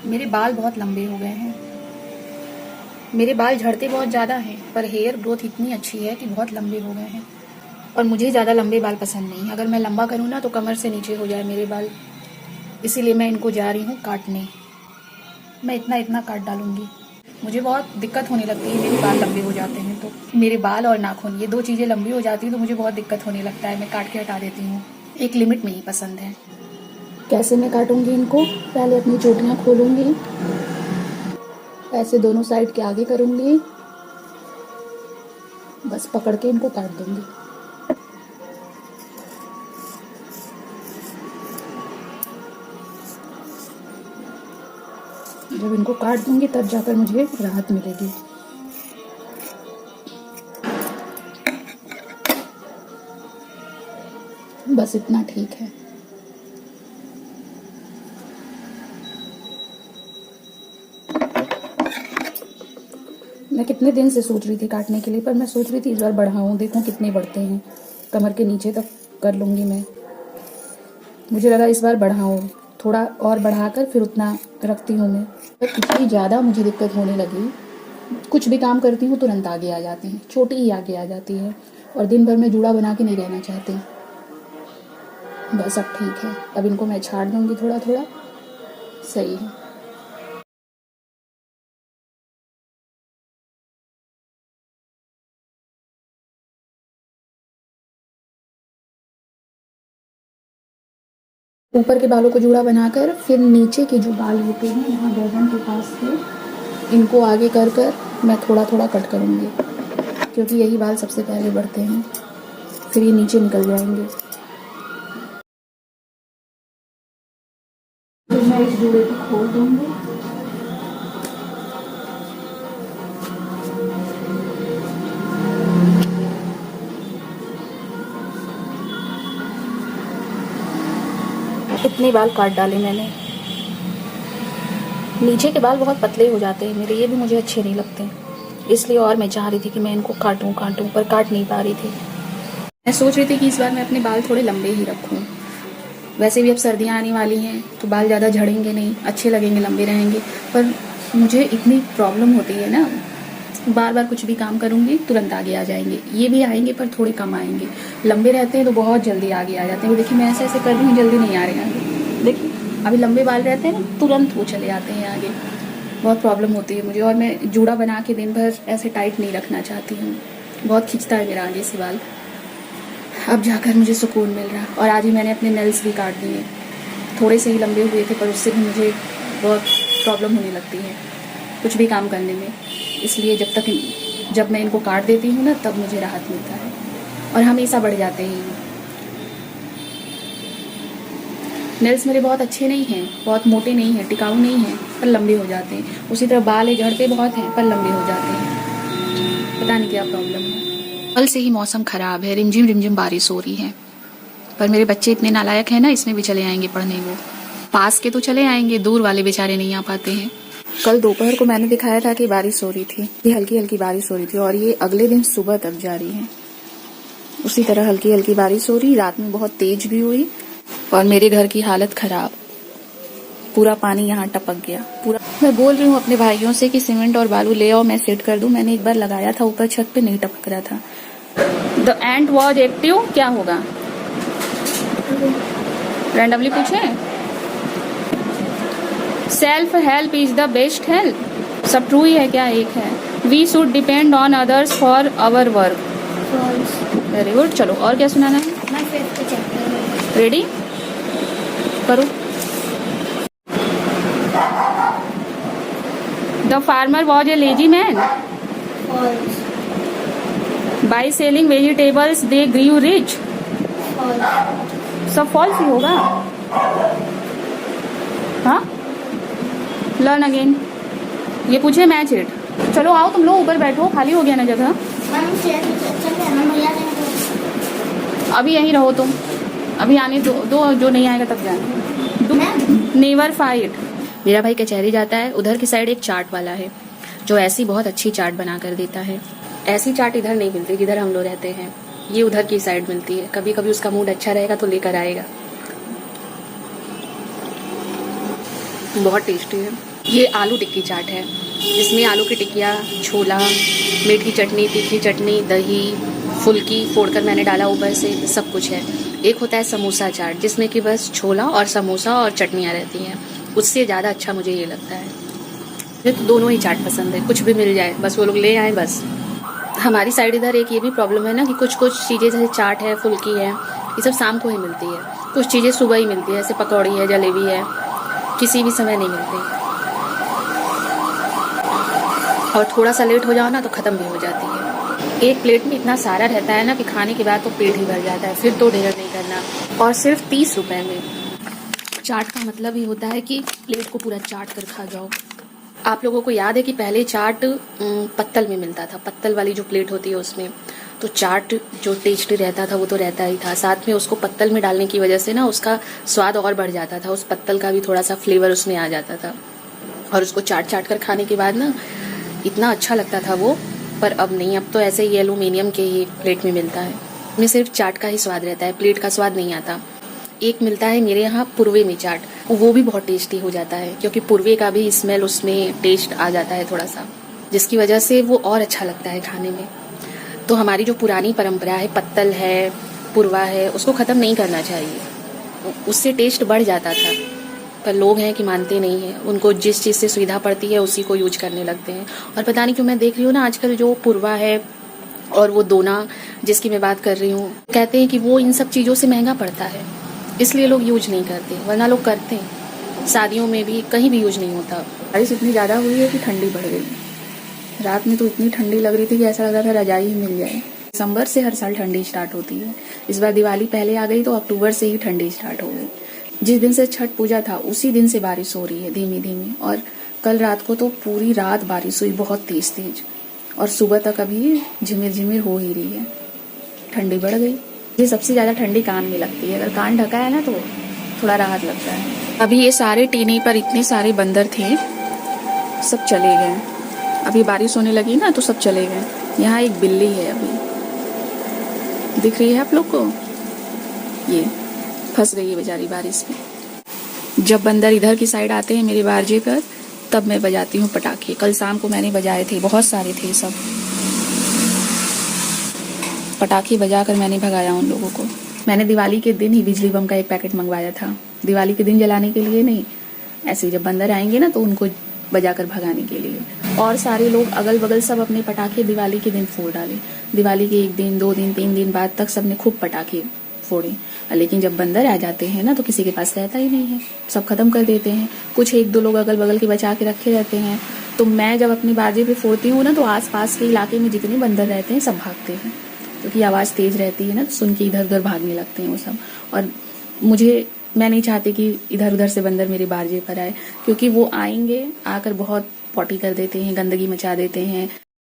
मेरे बाल बहुत लंबे हो गए हैं। मेरे बाल झड़ते बहुत ज़्यादा हैं, पर हेयर ग्रोथ इतनी अच्छी है कि बहुत लंबे हो गए हैं। और मुझे ज़्यादा लंबे बाल पसंद नहीं। अगर मैं लंबा करूँ ना तो कमर से नीचे हो जाए मेरे बाल, इसीलिए मैं इनको जा रही हूँ काटने। मैं इतना इतना काट डालूंगी। मुझे बहुत दिक्कत होने लगती है मेरे बाल लंबे हो जाते हैं तो। मेरे बाल और नाखून ये दो चीज़ें लंबी हो जाती हैं तो मुझे बहुत दिक्कत होने लगता है। मैं काट के हटा देती हूँ। एक लिमिट में ही पसंद है। कैसे मैं काटूंगी इनको? पहले अपनी चोटियाँ खोलूंगी, ऐसे दोनों साइड के आगे करूंगी, बस पकड़ के इनको काट दूंगी। जब इनको काट दूंगी तब जाकर मुझे राहत मिलेगी। बस इतना ठीक है। मैं कितने दिन से सोच रही थी काटने के लिए, पर मैं सोच रही थी इस बार बढ़ाऊं, देखूं कितने बढ़ते हैं। कमर के नीचे तक कर लूंगी मैं। मुझे लगा इस बार बढ़ाऊं, थोड़ा और बढ़ाकर फिर उतना रखती हूँ मैं। पर इतनी ज़्यादा मुझे दिक्कत होने लगी, कुछ भी काम करती हूँ तुरंत आगे आ जाती हैं, छोटी ही आगे आ जाती है। और दिन भर मैं जूड़ा बना के नहीं रहना चाहती। बस अब ठीक है। अब इनको मैं छाड़ दूंगी थोड़ा थोड़ा। सही है। ऊपर के बालों को जूड़ा बनाकर फिर नीचे के जो बाल होते हैं यहाँ गर्दन के पास से, इनको आगे कर कर मैं थोड़ा थोड़ा कट करूँगी, क्योंकि यही बाल सबसे पहले बढ़ते हैं, फिर ये नीचे निकल जाएंगे। फिर मैं इस जूड़े को खोल दूँगी। इतने बाल काट डाले मैंने। नीचे के बाल बहुत पतले हो जाते हैं मेरे, ये भी मुझे अच्छे नहीं लगते, इसलिए और मैं चाह रही थी कि मैं इनको काटूं काटूं, पर काट नहीं पा रही थी। मैं सोच रही थी कि इस बार मैं अपने बाल थोड़े लंबे ही रखूं। वैसे भी अब सर्दियां आने वाली हैं तो बाल ज़्यादा झड़ेंगे नहीं, अच्छे लगेंगे, लंबे रहेंगे। पर मुझे इतनी प्रॉब्लम होती है ना, बार बार कुछ भी काम करूंगी तुरंत आगे आ जाएंगे। ये भी आएंगे पर थोड़े कम आएंगे। लंबे रहते हैं तो बहुत जल्दी आगे आ जाते हैं। देखिए मैं ऐसे ऐसे कर रही हूँ, जल्दी नहीं आ रहे हैं आगे। देखिए अभी लंबे बाल रहते हैं ना, तुरंत वो चले आते हैं आगे। बहुत प्रॉब्लम होती है मुझे। और मैं जूड़ा बना के दिन भर ऐसे टाइट नहीं रखना चाहती हूँ, बहुत खिंचता है मेरा आगे से बाल। अब जाकर मुझे सुकून मिल रहा। और आज ही मैंने अपने नेल्स भी काट दिए। थोड़े से ही लंबे हुए थे पर उससे भी मुझे बहुत प्रॉब्लम होने लगती है कुछ भी काम करने में। इसलिए जब मैं इनको काट देती हूँ ना तब मुझे राहत मिलता है, और हमेशा बढ़ जाते हैं। नेल्स मेरे बहुत अच्छे नहीं हैं, बहुत मोटे नहीं हैं, टिकाऊ नहीं हैं, पर लंबे हो जाते हैं। उसी तरह बाल है, झड़ते बहुत हैं पर लंबे हो जाते हैं। पता नहीं क्या प्रॉब्लम है। कल से ही मौसम खराब है, रिमझिम रिमझिम बारिश हो रही है। पर मेरे बच्चे इतने नालायक हैं ना, इसमें भी चले आएंगे पढ़ने। वो पास के तो चले आएंगे, दूर वाले बेचारे नहीं आ पाते हैं। कल दोपहर को मैंने दिखाया था कि बारिश हो रही थी, ये हल्की हल्की बारिश हो रही थी, और ये अगले दिन सुबह तक जारी है। उसी तरह हल्की हल्की बारिश हो रही, रात में बहुत तेज भी हुई। और मेरे घर की हालत खराब, पूरा पानी यहाँ टपक गया पूरा। मैं बोल रही हूँ अपने भाइयों से कि सीमेंट और बालू ले आओ, मैं सेट कर दूं। मैंने एक बार लगाया था ऊपर छत पे, नहीं टपक रहा था। द एंट वॉज एक्टिव, क्या होगा? रैंडमली पूछे। Self help is the best help, सब ट्रू ही है क्या? एक है, we should depend on others for our work. Very good. चलो और क्या सुनाना है? रेडी करो। The farmer was a lazy man, by selling vegetables they grew rich. सब फॉल्स ही होगा। हाँ, लर्न अगेन। ये पूछे मैच इट। चलो आओ तुम लोग ऊपर बैठो, खाली हो गया ना जगह। अभी यहीं रहो तुम, अभी आने दो जो नहीं आएगा तब जाना। Never fight. मेरा भाई कचहरी जाता है, उधर की साइड एक चाट वाला है जो ऐसी बहुत अच्छी चाट बना कर देता है। ऐसी चाट इधर नहीं मिलती जिधर हम लोग रहते हैं, ये उधर की साइड मिलती है। कभी कभी उसका मूड अच्छा रहेगा तो लेकर आएगा, बहुत टेस्टी है। ये आलू टिक्की चाट है, जिसमें आलू की टिक्किया, छोला, मीठ की चटनी, तीखी चटनी, दही, फुल्की फोड़कर मैंने डाला ऊपर से, सब कुछ है। एक होता है समोसा चाट, जिसमें कि बस छोला और समोसा और चटनियाँ रहती हैं। उससे ज़्यादा अच्छा मुझे ये लगता है। मुझे तो दोनों ही चाट पसंद है, कुछ भी मिल जाए बस वो लोग ले आए बस। हमारी साइड इधर एक ये भी प्रॉब्लम है ना कि कुछ चीज़ें जैसे चाट है, फुल्की है, ये सब शाम को ही मिलती है। कुछ चीज़ें सुबह ही मिलती है, जैसे पकौड़ी है, जलेबी है, किसी भी समय नहीं मिलती। और थोड़ा सा लेट हो जाओ ना तो ख़त्म भी हो जाती है। एक प्लेट में इतना सारा रहता है ना कि खाने के बाद तो पेट ही भर जाता है, फिर तो ढेर नहीं करना। और सिर्फ 30 रुपए में। चाट का मतलब ही होता है कि प्लेट को पूरा चाट कर खा जाओ। आप लोगों को याद है कि पहले चाट पत्तल में मिलता था, पत्तल वाली जो प्लेट होती है उसमें। तो चाट जो टेस्ट रहता था वो तो रहता ही था, साथ में उसको पत्तल में डालने की वजह से ना उसका स्वाद और बढ़ जाता था, उस पत्तल का भी थोड़ा सा फ्लेवर उसमें आ जाता था। और उसको चाट चाट कर खाने के बाद ना इतना अच्छा लगता था वो। पर अब नहीं, अब तो ऐसे ही एल्यूमिनियम के ही प्लेट में मिलता है। उसमें सिर्फ चाट का ही स्वाद रहता है, प्लेट का स्वाद नहीं आता। एक मिलता है मेरे यहाँ पुरवे में चाट, वो भी बहुत टेस्टी हो जाता है, क्योंकि पुरवे का भी स्मेल उसमें टेस्ट आ जाता है थोड़ा सा, जिसकी वजह से वो और अच्छा लगता है खाने में। तो हमारी जो पुरानी परंपरा है, पत्तल है, पुरवा है, उसको ख़त्म नहीं करना चाहिए, उससे टेस्ट बढ़ जाता था। पर लोग हैं कि मानते नहीं हैं, उनको जिस चीज़ से सुविधा पड़ती है उसी को यूज करने लगते हैं। और पता नहीं क्यों मैं देख रही हूँ ना आजकल जो पुरवा है और वो दोना जिसकी मैं बात कर रही हूँ, कहते हैं कि वो इन सब चीज़ों से महंगा पड़ता है, इसलिए लोग यूज नहीं करते, वरना लोग करते हैं। शादियों में भी कहीं भी यूज नहीं होता। बारिश इतनी ज़्यादा हुई है कि ठंडी बढ़ गई। रात में तो इतनी ठंडी लग रही थी कि ऐसा लग रहा था रजाई ही मिल जाए। दिसंबर से हर साल ठंडी स्टार्ट होती है, इस बार दिवाली पहले आ गई तो अक्टूबर से ही ठंडी स्टार्ट हो गई। जिस दिन से छठ पूजा था उसी दिन से बारिश हो रही है धीमी धीमी। और कल रात को तो पूरी रात बारिश हुई, बहुत तेज तेज, और सुबह तक अभी झिमिर झिमिर हो ही रही है। ठंडी बढ़ गई। मुझे सबसे ज़्यादा ठंडी कान में लगती है, अगर कान ढका है ना तो थोड़ा राहत लगता है। अभी ये सारे टीने पर इतने सारे बंदर थे, सब चले गए। अभी बारिश होने लगी ना तो सब चले गए। यहाँ एक बिल्ली है, अभी दिख रही है आप लोग को, ये फंस गई है बेचारी बारिश में। जब बंदर इधर की साइड आते हैं मेरे बारजे पर, तब मैं बजाती हूँ पटाखे। कल शाम को मैंने बजाए थे, बहुत सारे थे, सब पटाखे बजाकर मैंने भगाया उन लोगों को। मैंने दिवाली के दिन ही बिजली बम का एक पैकेट मंगवाया था, दिवाली के दिन जलाने के लिए नहीं, ऐसे जब बंदर आएंगे ना तो उनको बजाकर भगाने के लिए। और सारे लोग अगल बगल सब अपने पटाखे दिवाली के दिन फोड़ डाले। दिवाली के 1 दिन 2 दिन 3 दिन बाद तक सबने खूब पटाखे फोड़े। लेकिन जब बंदर आ जाते हैं ना तो किसी के पास रहता ही नहीं है, सब खत्म कर देते हैं। कुछ 1-2 लोग अगल बगल के बचा के रखे रहते हैं। तो मैं जब अपनी बारजे पे फोड़ती हूँ ना तो आस पास के इलाके में जितने बंदर रहते हैं सब भागते हैं, क्योंकि आवाज़ तेज रहती है ना, तो सुन के इधर उधर भागने लगते हैं वो सब। और मैं नहीं चाहती कि इधर उधर से बंदर मेरे बारजे पर आए, क्योंकि वो आएंगे, आकर बहुत पॉटी कर देते हैं, गंदगी मचा देते हैं।